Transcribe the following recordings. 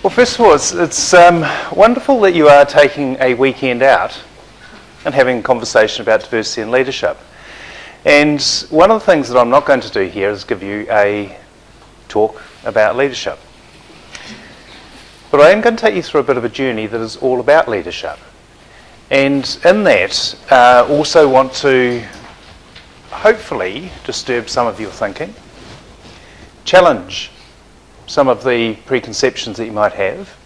Well, first of all, it's wonderful that you are taking a weekend out and having a conversation about diversity and leadership. And one of the things that I'm not going to do here is give you a talk about leadership. But I am going to take you through a bit of a journey that is all about leadership. And in that, also want to hopefully disturb some of your thinking, challenge some of the preconceptions that you might have,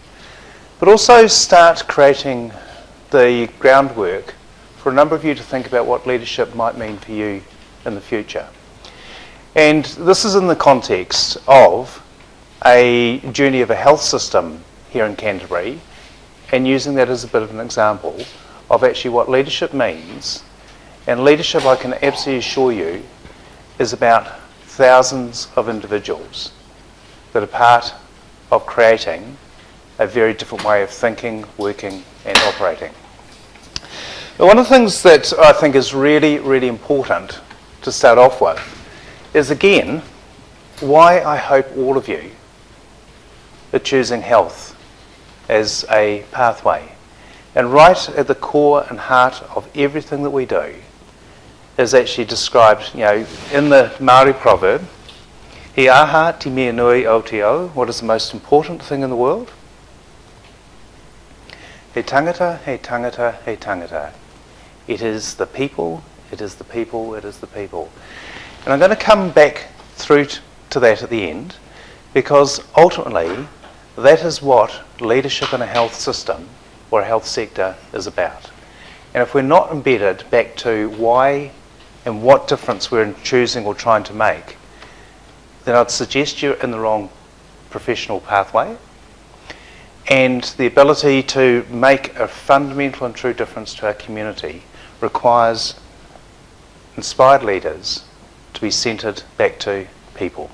but also start creating the groundwork for a number of you to think about what leadership might mean for you in the future. And this is in the context of a journey of a health system here in Canterbury, and using that as a bit of an example of actually what leadership means. And leadership, I can absolutely assure you, is about thousands of individuals that are part of creating a very different way of thinking, working and operating. But one of the things that I think is really, really important to start off with is, again, why I hope all of you are choosing health as a pathway. And right at the core and heart of everything that we do is actually described, in the Māori proverb, he aha te mea nui Aotearoa, what is the most important thing in the world? He tangata, he tangata, he tangata. It is the people, it is the people, it is the people. And I'm going to come back through to that at the end, because ultimately that is what leadership in a health system or a health sector is about. And if we're not embedded back to why and what difference we're choosing or trying to make, then I'd suggest you're in the wrong professional pathway. And the ability to make a fundamental and true difference to our community requires inspired leaders to be centred back to people.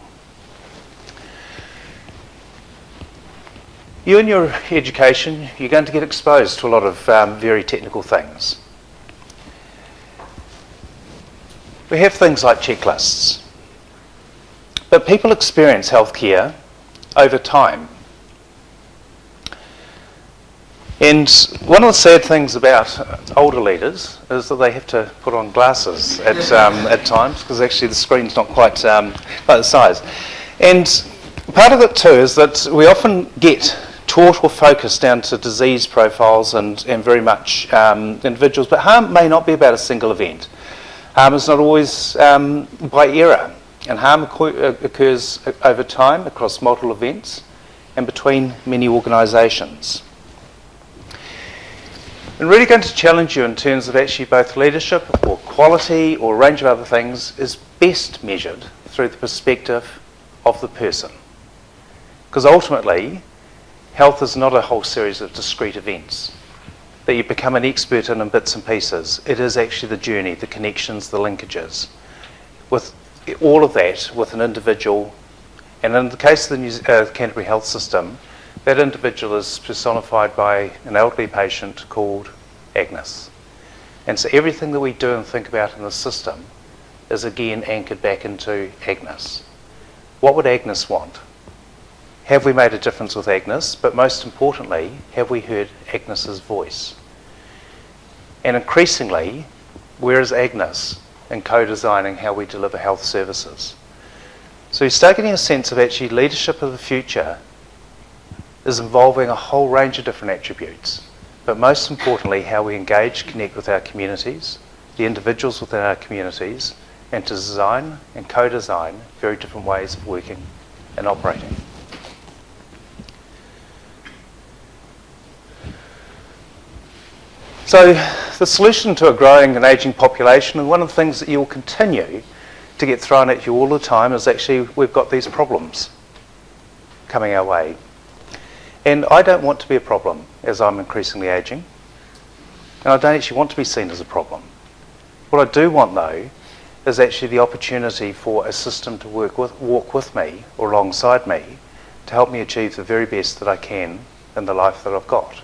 You in your education, you're going to get exposed to a lot of very technical things. We have things like checklists. But people experience healthcare over time. And one of the sad things about older leaders is that they have to put on glasses at times, because actually the screen's not quite the size. And part of it too is that we often get taught or focused down to disease profiles and very much individuals, but harm may not be about a single event. Harm is not always by error. And harm occurs over time across multiple events and between many organisations. I'm really going to challenge you in terms of actually both leadership or quality or a range of other things is best measured through the perspective of the person. Because ultimately, health is not a whole series of discrete events that you become an expert in bits and pieces. It is actually the journey, the connections, the linkages, with all of that with an individual. And in the case of the Canterbury Health System, that individual is personified by an elderly patient called Agnes. And so everything that we do and think about in the system is again anchored back into Agnes. What would Agnes want? Have we made a difference with Agnes? But most importantly, have we heard Agnes's voice? And increasingly, where is Agnes in co-designing how we deliver health services? So you start getting a sense of actually leadership of the future is involving a whole range of different attributes, but most importantly how we engage, connect with our communities, the individuals within our communities, and to design and co-design very different ways of working and operating. So the solution to a growing and ageing population, and one of the things that you'll continue to get thrown at you all the time, is actually we've got these problems coming our way. And I don't want to be a problem as I'm increasingly ageing, and I don't actually want to be seen as a problem. What I do want though is actually the opportunity for a system to walk with me or alongside me to help me achieve the very best that I can in the life that I've got.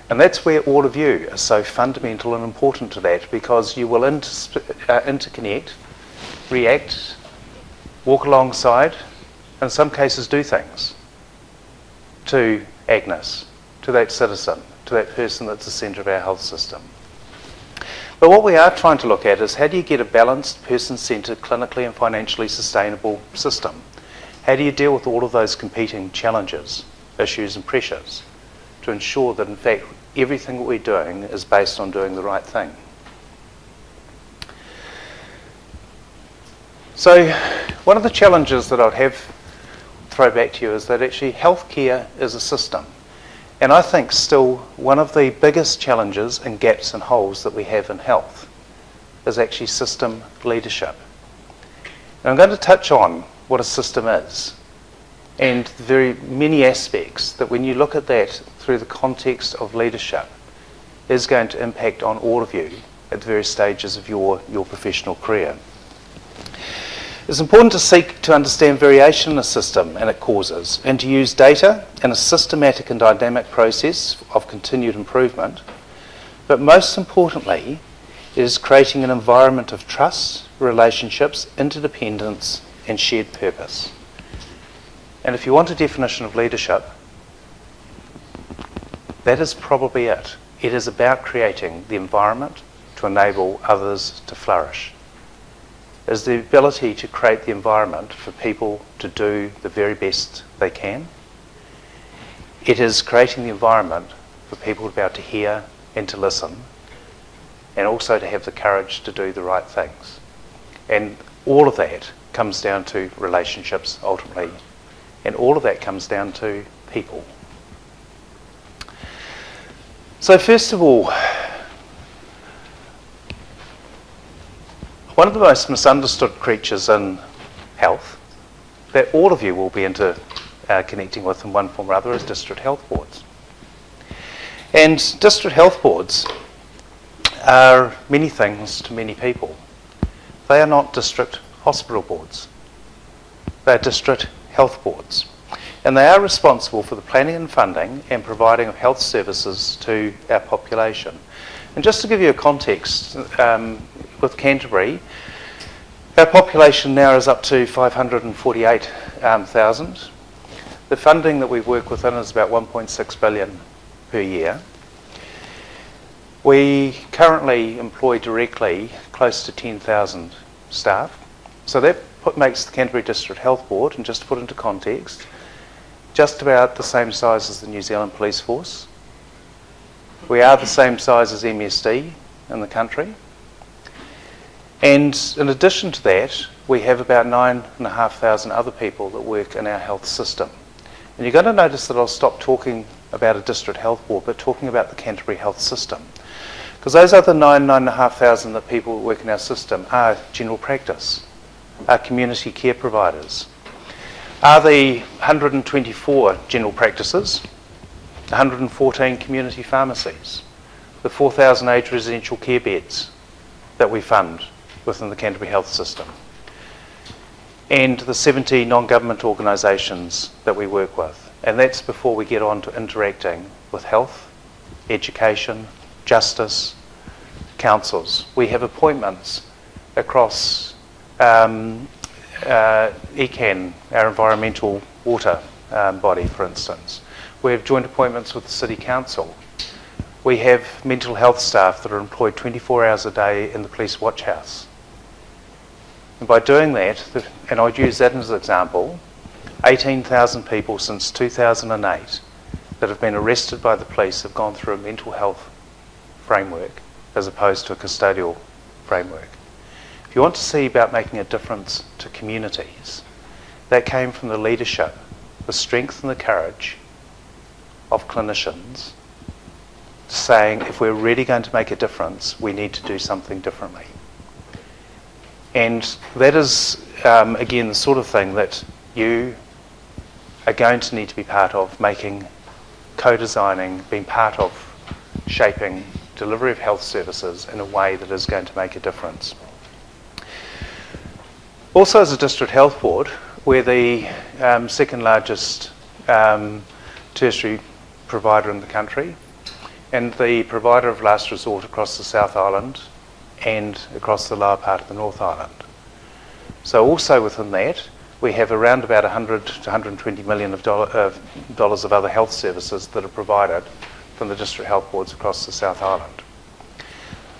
And that's where all of you are so fundamental and important to that, because you will interconnect, react, walk alongside, and in some cases do things to Agnes, to that citizen, to that person that's the centre of our health system. But what we are trying to look at is how do you get a balanced, person-centred, clinically and financially sustainable system? How do you deal with all of those competing challenges, issues and pressures to ensure that in fact everything that we're doing is based on doing the right thing? So one of the challenges that I'd have throw back to you is that actually healthcare is a system. And I think still one of the biggest challenges and gaps and holes that we have in health is actually system leadership. And I'm going to touch on what a system is and the very many aspects that when you look at that through the context of leadership is going to impact on all of you at the various stages of your professional career. It's important to seek to understand variation in a system and its causes, and to use data in a systematic and dynamic process of continued improvement. But most importantly, it is creating an environment of trust, relationships, interdependence, and shared purpose. And if you want a definition of leadership, that is probably it. It is about creating the environment to enable others to flourish. Is the ability to create the environment for people to do the very best they can. It is creating the environment for people to be able to hear and to listen, and also to have the courage to do the right things. And all of that comes down to relationships ultimately, and all of that comes down to people. So first of all, one of the most misunderstood creatures in health that all of you will be connecting with in one form or other is district health boards. And district health boards are many things to many people. They are not district hospital boards. They are district health boards. And they are responsible for the planning and funding and providing of health services to our population. And just to give you a context, with Canterbury, our population now is up to 548,000. The funding that we work within is about 1.6 billion per year. We currently employ directly close to 10,000 staff. So that makes the Canterbury District Health Board, and just to put into context, just about the same size as the New Zealand Police Force. We are the same size as MSD in the country. And in addition to that, we have about 9,500 other people that work in our health system. And you're going to notice that I'll stop talking about a district health board, but talking about the Canterbury health system. Because those other 9,500 that people that work in our system are general practice, are community care providers, are the 124 general practices, 114 community pharmacies, the 4,000 aged residential care beds that we fund within the Canterbury health system, and the 70 non-government organisations that we work with. And that's before we get on to interacting with health, education, justice, councils. We have appointments across ECAN, our environmental water body, for instance. We have joint appointments with the City Council. We have mental health staff that are employed 24 hours a day in the police watch house. And by doing that, and I'd use that as an example, 18,000 people since 2008 that have been arrested by the police have gone through a mental health framework as opposed to a custodial framework. If you want to see about making a difference to communities, that came from the leadership, the strength and the courage of clinicians saying if we're really going to make a difference, we need to do something differently. And that is, again, the sort of thing that you are going to need to be part of, making, co-designing, being part of shaping delivery of health services in a way that is going to make a difference. Also, as a district health board, we're the second largest tertiary provider in the country, and the provider of last resort across the South Island and across the lower part of the North Island. So also within that, we have around about 100 to 120 million of dollars of other health services that are provided from the district health boards across the South Island.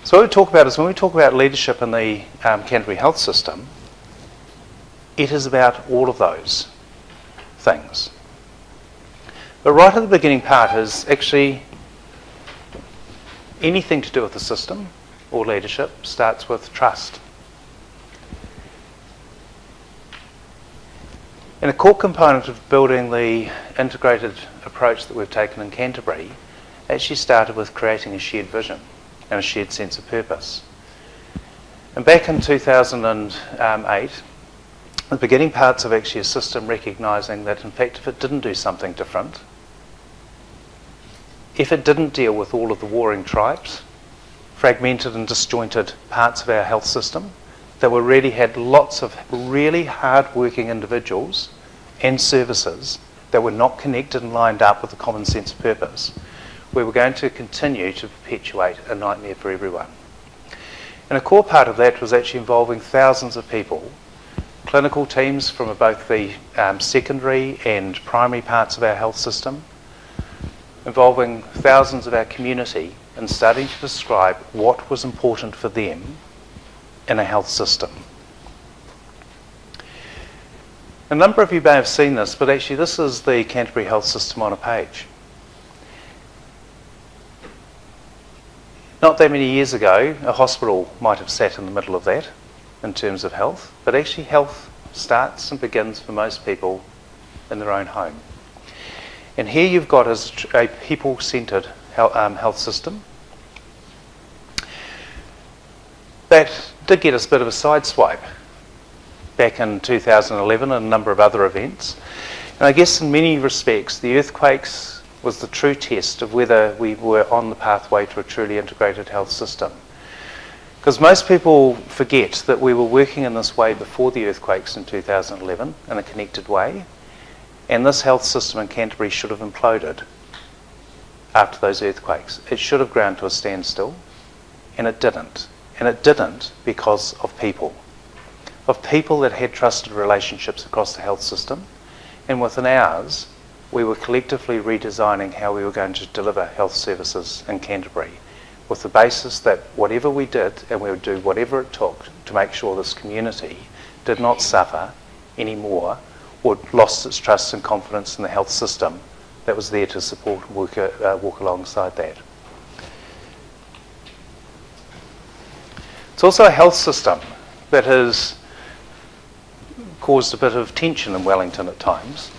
So what we talk about is when we talk about leadership in the Canterbury health system, it is about all of those things. But right at the beginning part is actually anything to do with the system or leadership starts with trust. And a core component of building the integrated approach that we've taken in Canterbury actually started with creating a shared vision and a shared sense of purpose. And back in 2008, the beginning parts of actually a system recognising that in fact if it didn't do something different, if it didn't deal with all of the warring tribes, fragmented and disjointed parts of our health system, that we really had lots of really hard-working individuals and services that were not connected and lined up with a common sense of purpose, we were going to continue to perpetuate a nightmare for everyone. And a core part of that was actually involving thousands of people, clinical teams from both the secondary and primary parts of our health system, involving thousands of our community in starting to describe what was important for them in a health system. A number of you may have seen this, but actually this is the Canterbury health system on a page. Not that many years ago, a hospital might have sat in the middle of that in terms of health, but actually health starts and begins for most people in their own home. And here you've got a people-centred health system that did get us a bit of a sideswipe back in 2011 and a number of other events. And I guess in many respects the earthquakes was the true test of whether we were on the pathway to a truly integrated health system. Because most people forget that we were working in this way before the earthquakes in 2011 in a connected way, and this health system in Canterbury should have imploded after those earthquakes. It should have ground to a standstill, and it didn't. And it didn't because of people that had trusted relationships across the health system, and within ours, we were collectively redesigning how we were going to deliver health services in Canterbury, with the basis that whatever we did, and we would do whatever it took to make sure this community did not suffer anymore or lost its trust and confidence in the health system that was there to support and walk alongside that. It's also a health system that has caused a bit of tension in Wellington at times,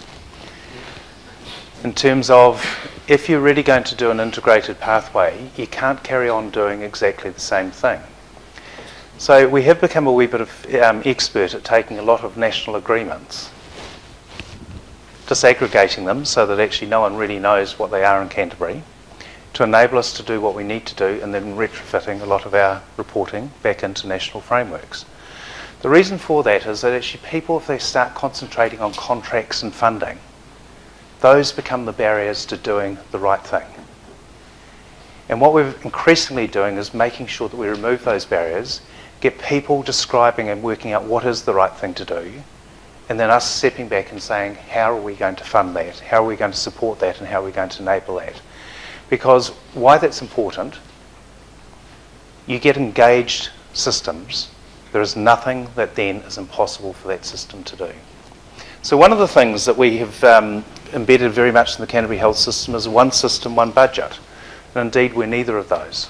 in terms of if you're really going to do an integrated pathway, you can't carry on doing exactly the same thing. So we have become a wee bit of expert at taking a lot of national agreements, disaggregating them so that actually no one really knows what they are in Canterbury, to enable us to do what we need to do, and then retrofitting a lot of our reporting back into national frameworks. The reason for that is that actually people, if they start concentrating on contracts and funding, those become the barriers to doing the right thing. And what we're increasingly doing is making sure that we remove those barriers, get people describing and working out what is the right thing to do, and then us stepping back and saying, how are we going to fund that? How are we going to support that? And how are we going to enable that? Because why that's important, you get engaged systems, there is nothing that then is impossible for that system to do. So one of the things that we have embedded very much in the Canterbury health system is one system, one budget. And indeed we're neither of those.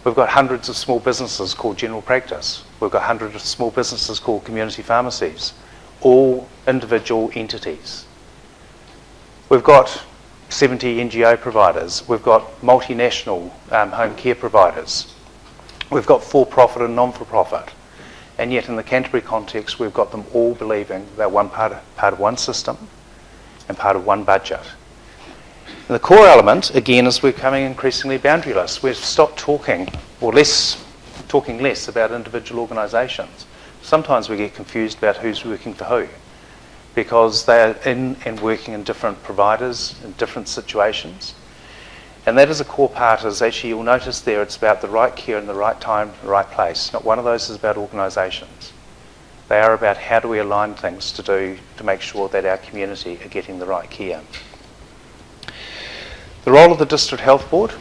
We've got hundreds of small businesses called general practice. We've got hundreds of small businesses called community pharmacies, all individual entities. We've got 70 NGO providers. We've got multinational home care providers. We've got for-profit and non-for-profit. And yet in the Canterbury context, we've got them all believing they're part of one system and part of one budget. And the core element, again, is we're becoming increasingly boundaryless. We've stopped talking, or talking less about individual organisations. Sometimes we get confused about who's working for who, because they're in and working in different providers in different situations. And that is a core part, is actually you'll notice there it's about the right care in the right time, the right place. Not one of those is about organisations. They are about how do we align things to make sure that our community are getting the right care. The role of the District Health Board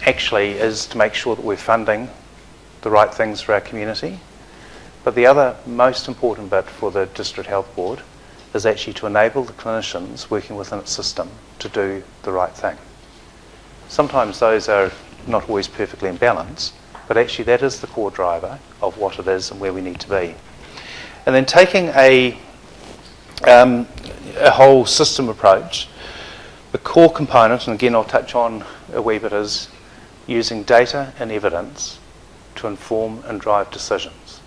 actually is to make sure that we're funding the right things for our community. But the other most important bit for the District Health Board is actually to enable the clinicians working within its system to do the right thing. Sometimes those are not always perfectly in balance, but actually that is the core driver of what it is and where we need to be. And then taking a whole system approach, the core component, and again I'll touch on a wee bit, is using data and evidence to inform and drive decisions.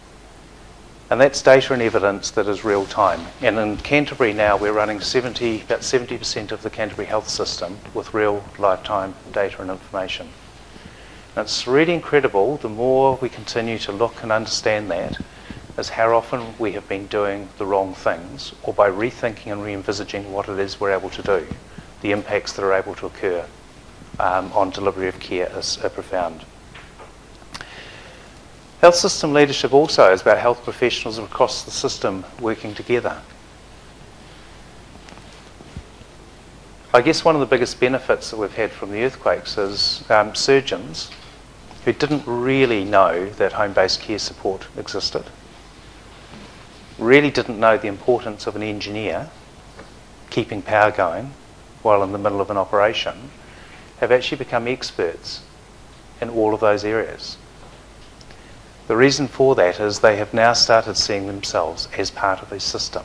And that's data and evidence that is real time. And in Canterbury now we're running about 70% of the Canterbury health system with real lifetime data and information. And it's really incredible, the more we continue to look and understand that, is how often we have been doing the wrong things, or by rethinking and re-envisaging what it is we're able to do, the impacts that are able to occur on delivery of care are profound. Health system leadership also is about health professionals across the system working together. I guess one of the biggest benefits that we've had from the earthquakes is surgeons who didn't really know that home-based care support existed, really didn't know the importance of an engineer keeping power going while in the middle of an operation, have actually become experts in all of those areas. The reason for that is they have now started seeing themselves as part of a system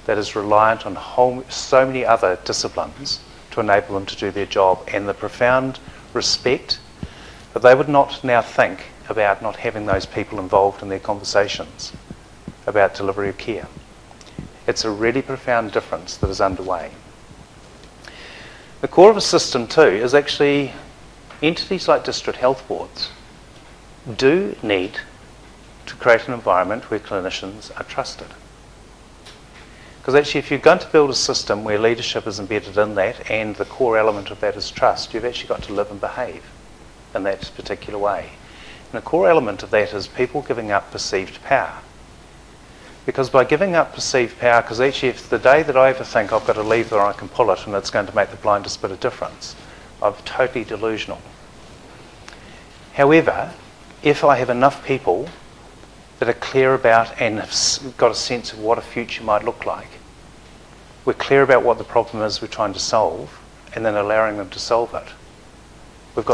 that is reliant on so many other disciplines to enable them to do their job, and the profound respect that they would not now think about not having those people involved in their conversations about delivery of care. It's a really profound difference that is underway. The core of a system too is actually entities like district health boards do need to create an environment where clinicians are trusted. Because actually if you're going to build a system where leadership is embedded in that and the core element of that is trust, you've actually got to live and behave in that particular way. And the core element of that is people giving up perceived power. Because by giving up perceived power, because actually if the day that I ever think I've got a lever I can pull it and it's going to make the blindest bit of difference, I'm totally delusional. However, if I have enough people that are clear about and have got a sense of what a future might look like, we're clear about what the problem is we're trying to solve and then allowing them to solve it. We've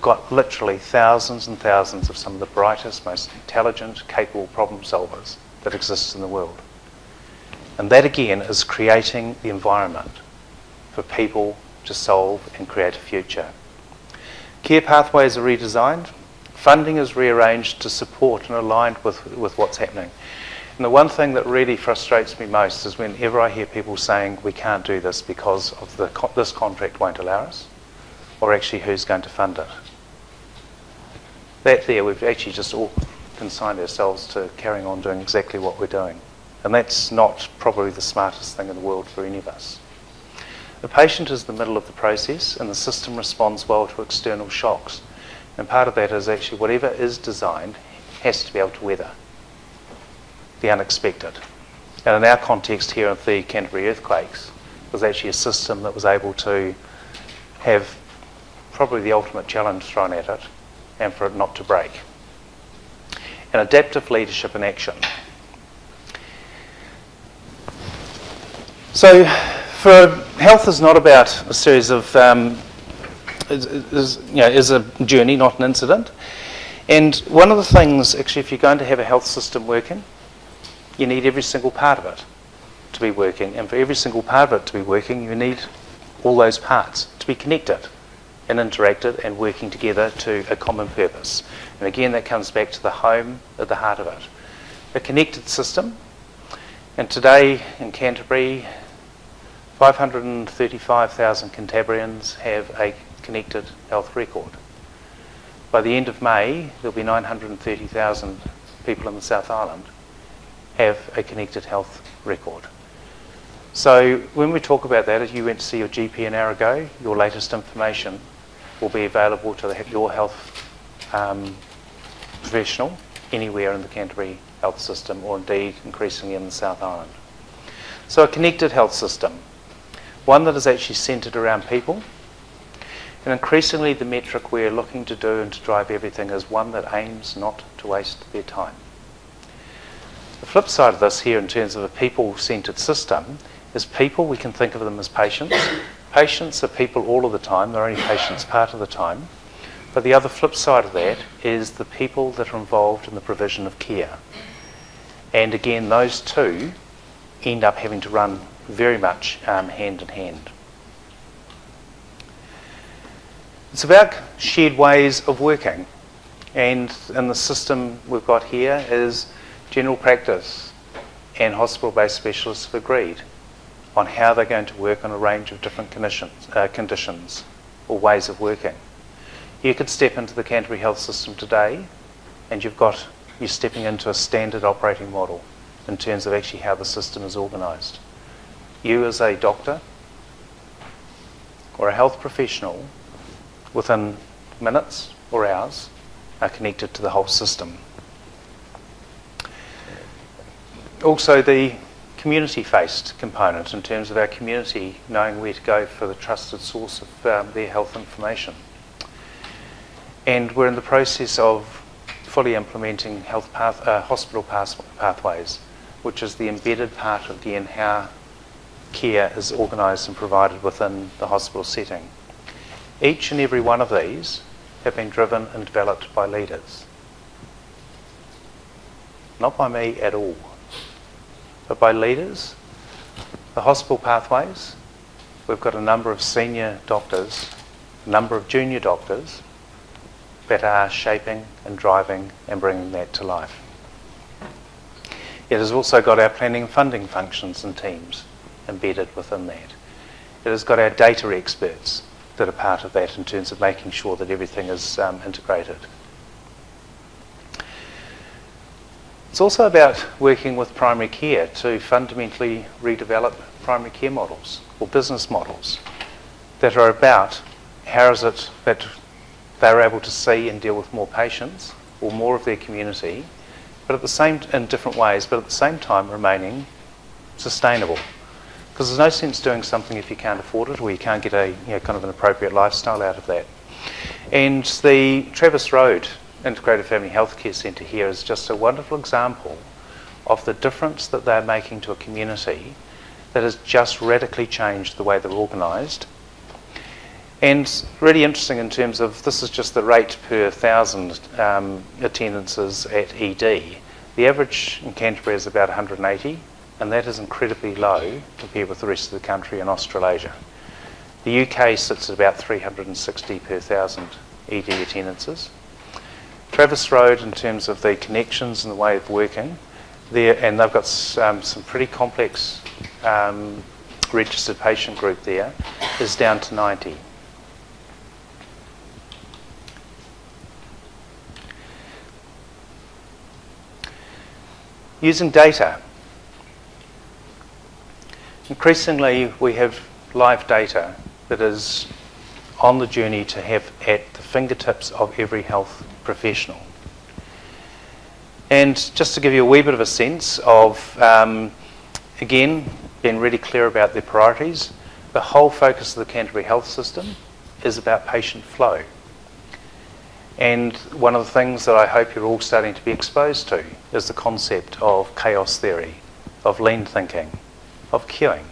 got literally thousands and thousands of some of the brightest, most intelligent, capable problem solvers that exists in the world. And that again is creating the environment for people to solve and create a future. Care pathways are redesigned, funding is rearranged to support and align with what's happening. And the one thing that really frustrates me most is whenever I hear people saying we can't do this because of this contract won't allow us, or actually who's going to fund it. That there, we've actually just all consigned ourselves to carrying on doing exactly what we're doing. And that's not probably the smartest thing in the world for any of us. The patient is the middle of the process and the system responds well to external shocks. And part of that is actually whatever is designed has to be able to weather the unexpected. And in our context here at the Canterbury earthquakes, it was actually a system that was able to have probably the ultimate challenge thrown at it and for it not to break. And adaptive leadership in action. So health is not about a series of, is a journey, not an incident. And one of the things, actually, if you're going to have a health system working, you need every single part of it to be working. And for every single part of it to be working, you need all those parts to be connected and interacted and working together to a common purpose. And again, that comes back to the home at the heart of it. A connected system. And today in Canterbury, 535,000 Cantabrians have a connected health record. By the end of May, there'll be 930,000 people in the South Island have a connected health record. So when we talk about that, if you went to see your GP an hour ago, your latest information will be available to your health professional anywhere in the Canterbury health system, or indeed increasingly in the South Island. So a connected health system, one that is actually centred around people, and increasingly the metric we're looking to do and to drive everything is one that aims not to waste their time. The flip side of this here in terms of a people-centred system is people, we can think of them as patients. Patients are people all of the time, they're only patients part of the time. But the other flip side of that is the people that are involved in the provision of care. And again, those two end up having to run very much hand in hand. It's about shared ways of working. And in the system we've got here is general practice and hospital-based specialists have agreed on how they're going to work on a range of different conditions or ways of working. You could step into the Canterbury Health System today and you're stepping into a standard operating model in terms of actually how the system is organised. You as a doctor or a health professional within minutes or hours are connected to the whole system. Also the community-faced component in terms of our community knowing where to go for the trusted source of their health information. And we're in the process of fully implementing hospital pathways, which is the embedded part of again how care is organised and provided within the hospital setting. Each and every one of these have been driven and developed by leaders. Not by me at all, but by leaders. The hospital pathways, we've got a number of senior doctors, a number of junior doctors that are shaping and driving and bringing that to life. It has also got our planning and funding functions and teams embedded within that. It has got our data experts that are part of that in terms of making sure that everything is integrated. It's also about working with primary care to fundamentally redevelop primary care models or business models that are about how is it that they're able to see and deal with more patients or more of their community, but at the same in different ways, but at the same time remaining sustainable. Because there's no sense doing something if you can't afford it or you can't get a kind of an appropriate lifestyle out of that. And the Travis Road Integrated Family Healthcare Centre here is just a wonderful example of the difference that they're making to a community that has just radically changed the way they're organised. And really interesting in terms of, this is just the rate per 1,000 attendances at ED. The average in Canterbury is about 180, and that is incredibly low compared with the rest of the country and Australasia. The UK sits at about 360 per 1,000 ED attendances. Travis Road, in terms of the connections and the way of working, and they've got some pretty complex registered patient group there, is down to 90. Using data. Increasingly, we have live data that is on the journey to have at the fingertips of every health professional. And just to give you a wee bit of a sense of, again, being really clear about their priorities, the whole focus of the Canterbury Health System is about patient flow. And one of the things that I hope you're all starting to be exposed to is the concept of chaos theory, of lean thinking, of queuing.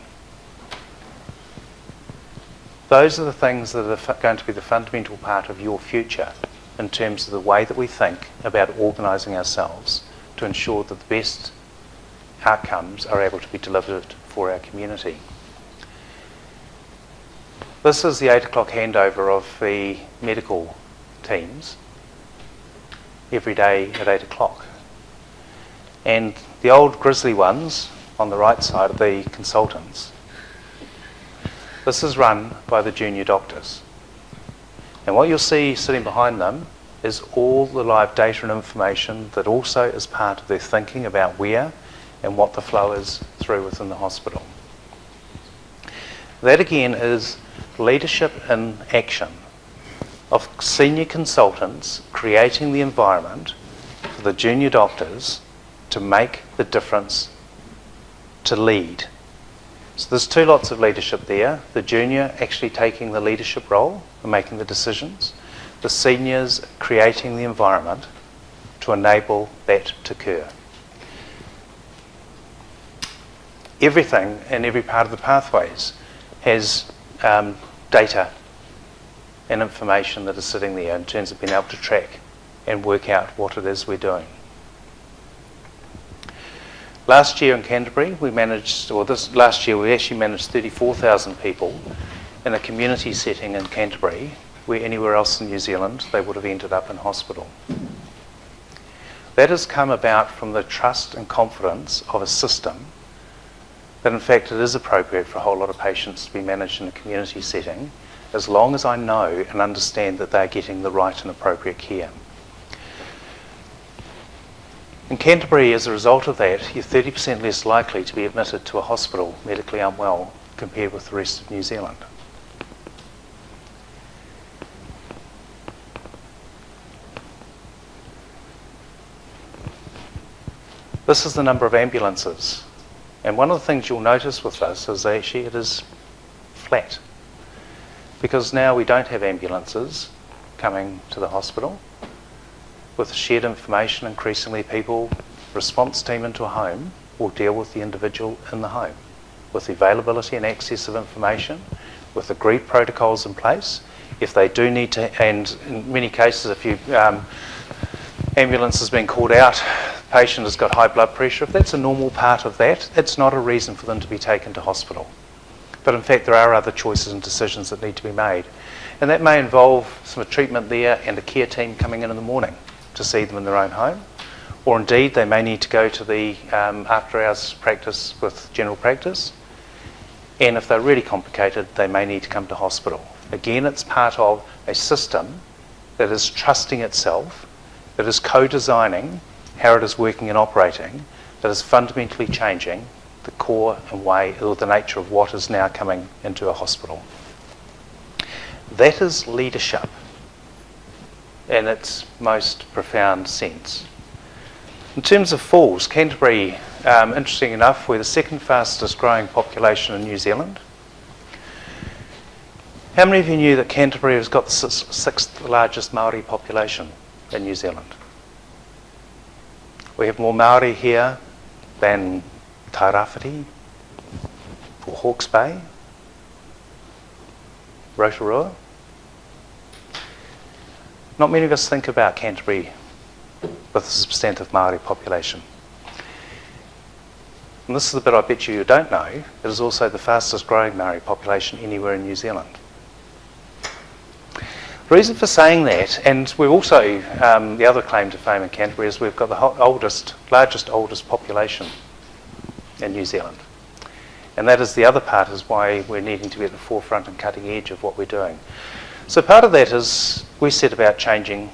Those are the things that are going to be the fundamental part of your future in terms of the way that we think about organising ourselves to ensure that the best outcomes are able to be delivered for our community. This is the 8 o'clock handover of the medical teams every day at 8 o'clock. And the old grizzly ones on the right side are the consultants. This is run by the junior doctors. And what you'll see sitting behind them is all the live data and information that also is part of their thinking about where and what the flow is through within the hospital. That again is leadership in action of senior consultants creating the environment for the junior doctors to make the difference, to lead. So there's two lots of leadership there. The junior actually taking the leadership role and making the decisions. The seniors creating the environment to enable that to occur. Everything in every part of the pathways has data and information that is sitting there in terms of being able to track and work out what it is we're doing. Last year in Canterbury, last year we actually managed 34,000 people in a community setting in Canterbury, where anywhere else in New Zealand they would have ended up in hospital. That has come about from the trust and confidence of a system that in fact it is appropriate for a whole lot of patients to be managed in a community setting, as long as I know and understand that they're getting the right and appropriate care. In Canterbury, as a result of that, you're 30% less likely to be admitted to a hospital medically unwell compared with the rest of New Zealand. This is the number of ambulances. And one of the things you'll notice with this is actually it is flat. Because now we don't have ambulances coming to the hospital. With shared information, increasingly people, response team into a home will deal with the individual in the home, with the availability and access of information, with agreed protocols in place. If they do need to, and in many cases, if you ambulance has been called out, the patient has got high blood pressure, if that's a normal part of that, it's not a reason for them to be taken to hospital. But in fact, there are other choices and decisions that need to be made. And that may involve some treatment there and a care team coming in the morning to see them in their own home. Or indeed, they may need to go to the after-hours practice with general practice. And if they're really complicated, they may need to come to hospital. Again, it's part of a system that is trusting itself, that is co-designing how it is working and operating, that is fundamentally changing the core and way or the nature of what is now coming into a hospital. That is leadership in its most profound sense. In terms of falls, Canterbury, interesting enough, we're the second fastest growing population in New Zealand. How many of you knew that Canterbury has got the sixth largest Māori population in New Zealand? We have more Māori here than Tairāwhiti or Hawke's Bay, Rotorua. Not many of us think about Canterbury with a substantive Māori population. And this is the bit I bet you don't know, it is also the fastest growing Māori population anywhere in New Zealand. The reason for saying that, and we're also, the other claim to fame in Canterbury is we've got the largest population in New Zealand. And that is the other part, is why we're needing to be at the forefront and cutting edge of what we're doing. So part of that is we set about changing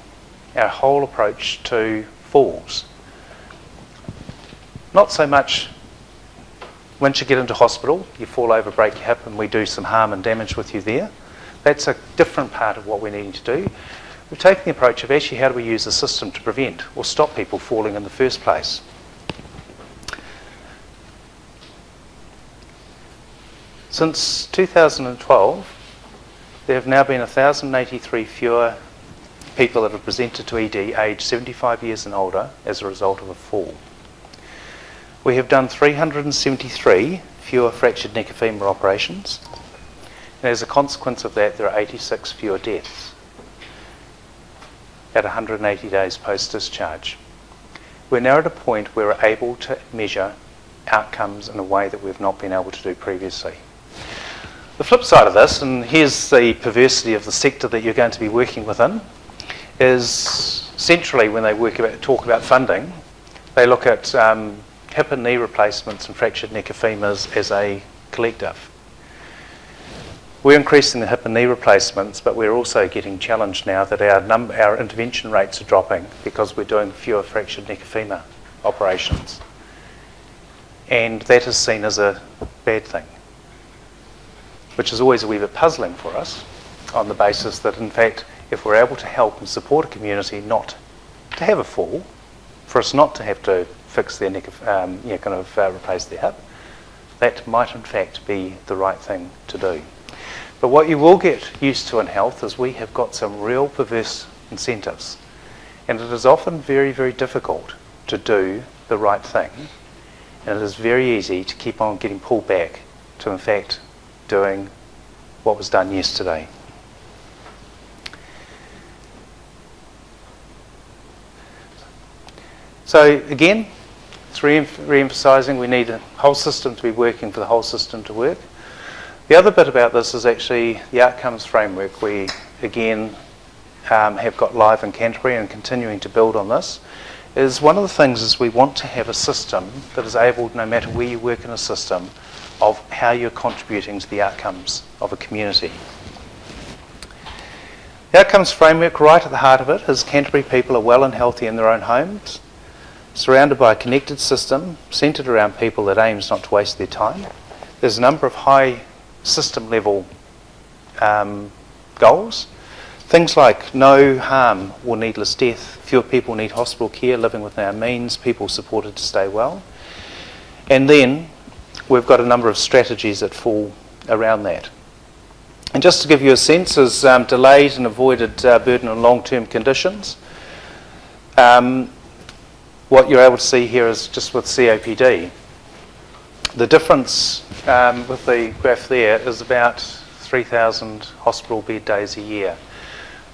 our whole approach to falls. Not so much once you get into hospital, you fall over, break your hip, and we do some harm and damage with you there. That's a different part of what we're needing to do. We've taken the approach of actually how do we use the system to prevent or stop people falling in the first place. Since 2012, there have now been 1,083 fewer people that have presented to ED aged 75 years and older as a result of a fall. We have done 373 fewer fractured neck and femur operations, and as a consequence of that, there are 86 fewer deaths at 180 days post-discharge. We're now at a point where we're able to measure outcomes in a way that we've not been able to do previously. The flip side of this, and here's the perversity of the sector that you're going to be working within, is centrally when they talk about funding, they look at hip and knee replacements and fractured neck and femurs as a collective. We're increasing the hip and knee replacements, but we're also getting challenged now that our intervention rates are dropping because we're doing fewer fractured neck and femur operations. And that is seen as a bad thing, which is always a wee bit puzzling for us, on the basis that in fact if we're able to help and support a community not to have a fall, for us not to have to fix their neck, replace their hip. That might in fact be the right thing to do. But what you will get used to in health is we have got some real perverse incentives. And it is often very, very difficult to do the right thing. And it is very easy to keep on getting pulled back to in fact doing what was done yesterday. So again, it's re-emphasising we need a whole system to be working for the whole system to work. The other bit about this is actually the outcomes framework. We again have got live in Canterbury and continuing to build on this. Is one of the things is we want to have a system that is able, no matter where you work in a system, of how you're contributing to the outcomes of a community. The outcomes framework, right at the heart of it, is Canterbury people are well and healthy in their own homes, surrounded by a connected system, centred around people that aims not to waste their time. There's a number of high system level goals. Things like no harm or needless death, fewer people need hospital care, living within our means, people supported to stay well. And then we've got a number of strategies that fall around that. And just to give you a sense, is delayed and avoided burden on long-term conditions. What you're able to see here is just with COPD. The difference with the graph there is about 3,000 hospital bed days a year,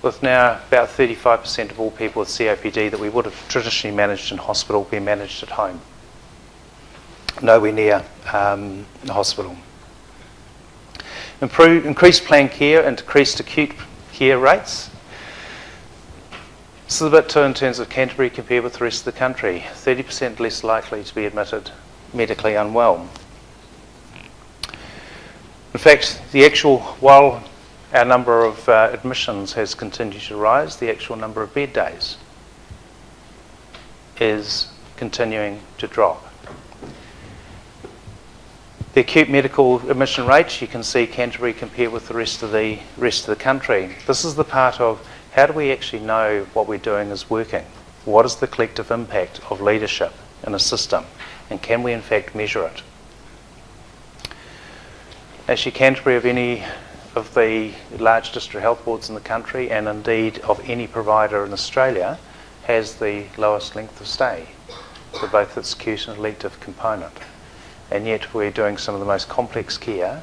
with now about 35% of all people with COPD that we would have traditionally managed in hospital being managed at home, nowhere near the hospital. Increased planned care and decreased acute care rates. This is a bit too in terms of Canterbury compared with the rest of the country. 30% less likely to be admitted medically unwell. In fact, while our number of admissions has continued to rise, the actual number of bed days is continuing to drop. The acute medical admission rates, you can see Canterbury compared with the rest of the country. This is the part of how do we actually know what we're doing is working? What is the collective impact of leadership in a system? And can we in fact measure it? Actually, Canterbury, of any of the large district health boards in the country, and indeed of any provider in Australia, has the lowest length of stay for both its acute and elective component. And yet we're doing some of the most complex care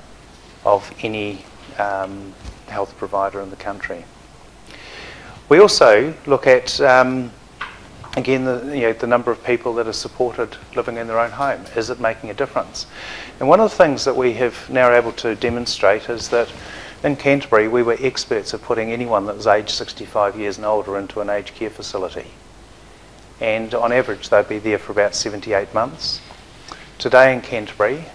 of any health provider in the country. We also look at, again, the number of people that are supported living in their own home. Is it making a difference? And one of the things that we have now able to demonstrate is that in Canterbury we were experts at putting anyone that was aged 65 years and older into an aged care facility. And on average they'd be there for about 78 months. Today in Canterbury,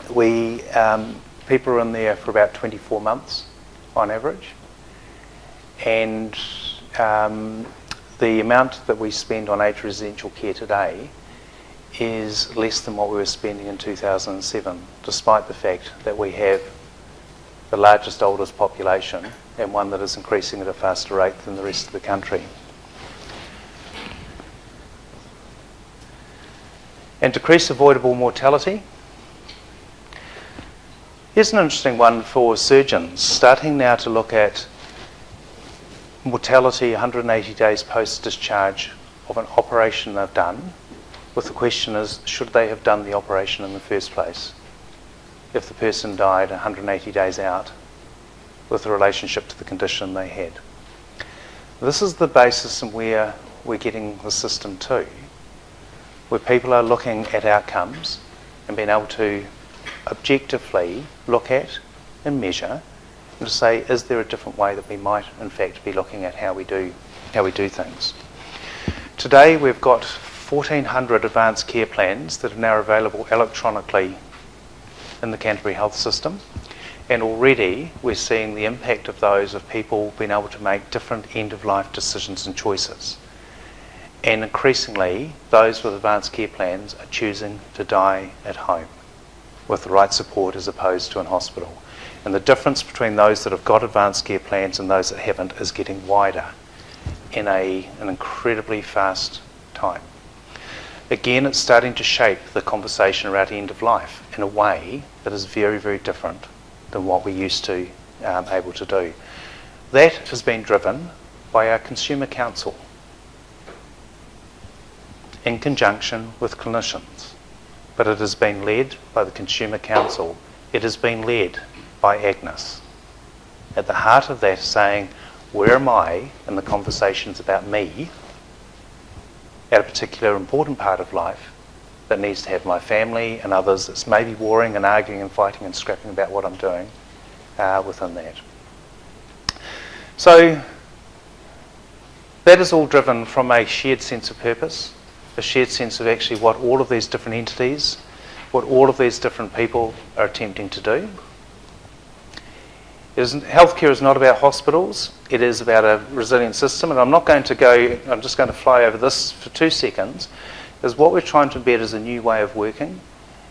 people are in there for about 24 months on average. And the amount that we spend on aged residential care today is less than what we were spending in 2007, despite the fact that we have the largest oldest population and one that is increasing at a faster rate than the rest of the country. And decrease avoidable mortality. Here's an interesting one for surgeons, starting now to look at mortality 180 days post-discharge of an operation they've done, with the question is, should they have done the operation in the first place if the person died 180 days out with a relationship to the condition they had? This is the basis and where we're getting the system to, where people are looking at outcomes and being able to objectively look at and measure and to say, is there a different way that we might in fact be looking at how we do things? Today we've got 1,400 advanced care plans that are now available electronically in the Canterbury health system, and already we're seeing the impact of those of people being able to make different end-of-life decisions and choices. And increasingly, those with advanced care plans are choosing to die at home with the right support as opposed to in hospital. And the difference between those that have got advanced care plans and those that haven't is getting wider in an incredibly fast time. again, it's starting to shape the conversation around end of life in a way that is very, very different than what we used to able to do. That has been driven by our Consumer Council in conjunction with clinicians, but it has been led by the Consumer Council. It has been led by Agnes. At the heart of that, saying, where am I in the conversations about me at a particular important part of life that needs to have my family and others that's maybe warring and arguing and fighting and scrapping about what I'm doing within that. So that is all driven from a shared sense of purpose, a shared sense of actually what all of these different entities, what all of these different people are attempting to do. Healthcare is not about hospitals, it is about a resilient system, and I'm just going to fly over this for 2 seconds, is what we're trying to embed as a new way of working,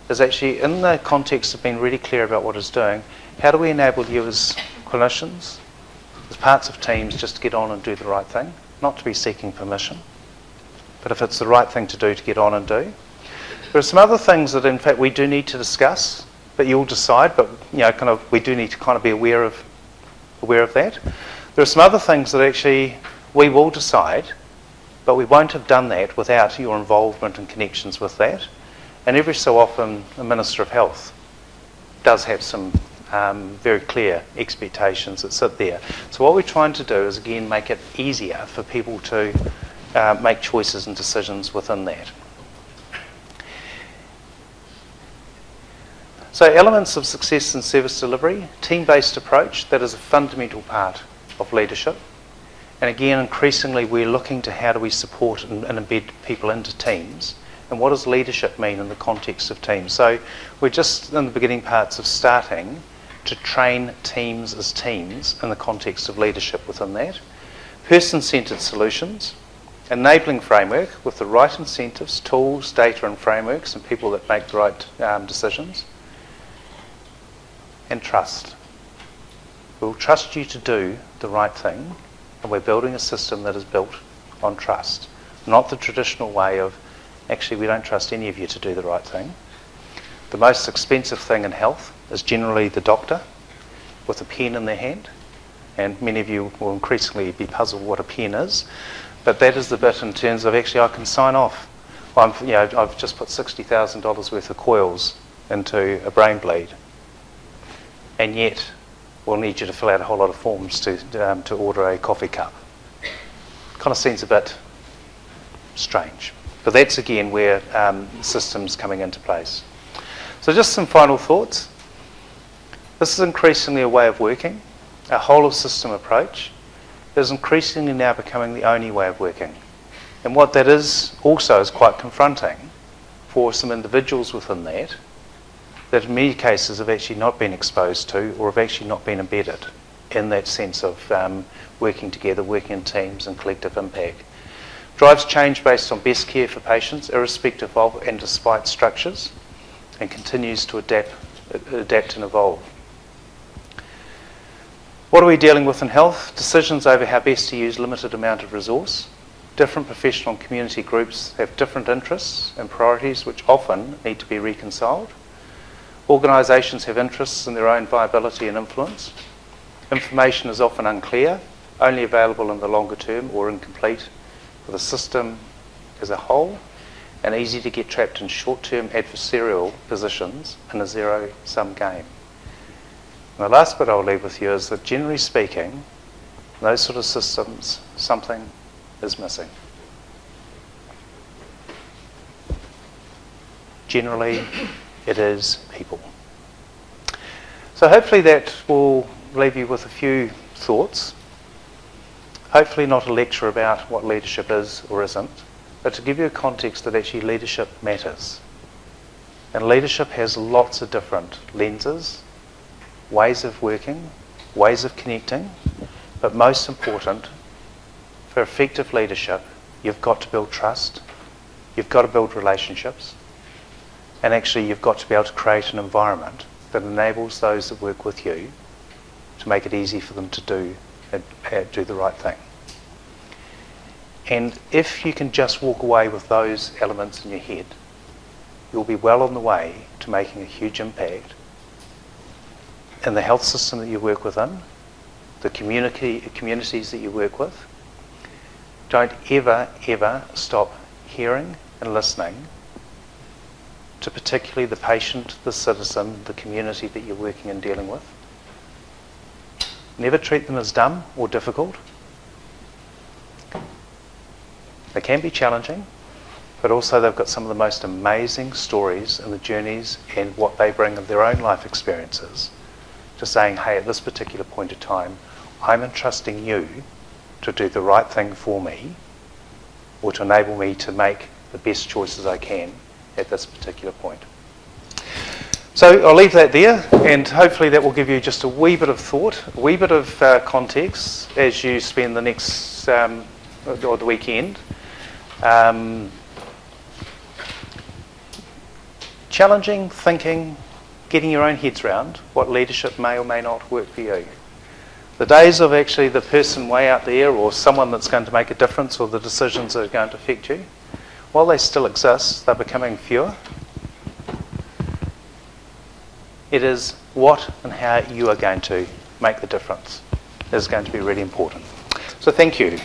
is actually in the context of being really clear about what it's doing, how do we enable you as clinicians, as parts of teams, just to get on and do the right thing, not to be seeking permission, but if it's the right thing to do, to get on and do. There are some other things that in fact we do need to discuss, but you'll decide, but we do need to kind of be aware of that. There are some other things that actually we will decide, but we won't have done that without your involvement and connections with that. And every so often, the Minister of Health does have some very clear expectations that sit there. So what we're trying to do is, again, make it easier for people to make choices and decisions within that. So elements of success in service delivery, team-based approach, that is a fundamental part of leadership. And again, increasingly we're looking to how do we support and embed people into teams, and what does leadership mean in the context of teams. So we're just in the beginning parts of starting to train teams as teams in the context of leadership within that. Person-centred solutions, enabling framework with the right incentives, tools, data and frameworks, and people that make the right decisions. And trust. We'll trust you to do the right thing, and we're building a system that is built on trust. Not the traditional way of, actually we don't trust any of you to do the right thing. The most expensive thing in health is generally the doctor with a pen in their hand, and many of you will increasingly be puzzled what a pen is, but that is the bit in terms of actually I can sign off. I've just put $60,000 worth of coils into a brain bleed, and yet we'll need you to fill out a whole lot of forms to order a coffee cup. Kind of seems a bit strange. But that's again where systems coming into place. So just some final thoughts. This is increasingly a way of working, a whole of system approach that is increasingly now becoming the only way of working. And what that is also is quite confronting for some individuals within that in many cases have actually not been exposed to or have actually not been embedded in that sense of working together, working in teams and collective impact. Drives change based on best care for patients, irrespective of and despite structures, and continues to adapt and evolve. What are we dealing with in health? Decisions over how best to use limited amount of resource. Different professional and community groups have different interests and priorities which often need to be reconciled. Organisations have interests in their own viability and influence. Information is often unclear, only available in the longer term or incomplete for the system as a whole, and easy to get trapped in short-term adversarial positions in a zero-sum game. And the last bit I'll leave with you is that generally speaking, in those sort of systems, something is missing. Generally, it is people. So hopefully that will leave you with a few thoughts. Hopefully not a lecture about what leadership is or isn't, but to give you a context that actually leadership matters. And leadership has lots of different lenses, ways of working, ways of connecting, but most important, for effective leadership, you've got to build trust, you've got to build relationships, and actually you've got to be able to create an environment that enables those that work with you to make it easy for them to do the right thing. And if you can just walk away with those elements in your head, you'll be well on the way to making a huge impact in the health system that you work within, the communities that you work with. Don't ever, ever stop hearing and listening to particularly the patient, the citizen, the community that you're working and dealing with. Never treat them as dumb or difficult. They can be challenging, but also they've got some of the most amazing stories and the journeys and what they bring of their own life experiences to saying, hey, at this particular point of time, I'm entrusting you to do the right thing for me or to enable me to make the best choices I can at this particular point. So I'll leave that there, and hopefully that will give you just a wee bit of thought, a wee bit of context as you spend the next, or the weekend. Challenging, thinking, getting your own heads around what leadership may or may not work for you. The days of actually the person way out there or someone that's going to make a difference or the decisions that are going to affect you, while they still exist, they're becoming fewer. It is what and how you are going to make the difference that is going to be really important. So thank you.